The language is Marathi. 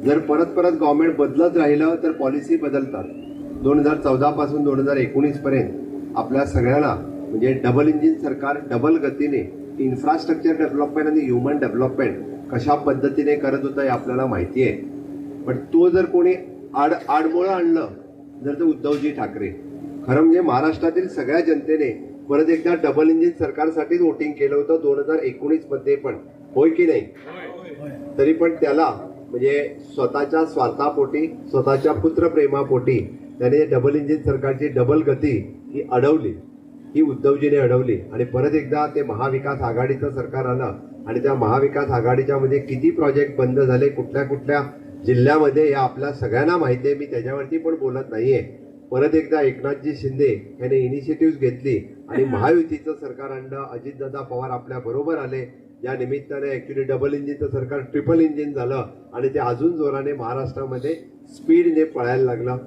जर परत परत गव्हर्नमेंट बदलत राहिलं तर पॉलिसी बदलतात. 2014 पासून 2019 पर्यंत आपल्या सगळ्यांना म्हणजे डबल इंजिन सरकार डबल गतीने इन्फ्रास्ट्रक्चर डेव्हलपमेंट आणि ह्युमन डेव्हलपमेंट कशा पद्धतीने करत होतं हे आपल्याला माहिती आहे. पण तो जर कोणी आडमुळं आणलं जर तर उद्धवजी ठाकरे. खरं म्हणजे महाराष्ट्रातील सगळ्या जनतेने परत एकदा डबल इंजिन सरकारसाठीच वोटिंग केलं होतं 2019 मध्ये पण, होय की नाही? तरी पण त्याला म्हणजे स्वतःच्या स्वार्थापोटी स्वतःच्या पुत्रप्रेमापोटी त्याने डबल इंजिन सरकारची डबल गती ही अडवली, ही उद्धवजीने अडवली. आणि परत एकदा ते महाविकास आघाडीचं सरकार आलं आणि त्या महाविकास आघाडीच्या मध्ये किती प्रोजेक्ट बंद झाले कुठल्या कुठल्या जिल्ह्यामध्ये या आपल्या सगळ्यांना माहिती आहे. मी त्याच्यावरती पण बोलत नाहीये. परत एकदा एकनाथजी शिंदे यांनी इनिशिएटिव्ह घेतली आणि महायुतीचं सरकार आणलं. अजितदादा पवार आपल्या बरोबर आले. या निमित्ताने ऍक्च्युली डबल इंजिनचं सरकार ट्रिपल इंजिन झालं आणि ते अजून जोराने महाराष्ट्रामध्ये स्पीडने पळायला लागलं.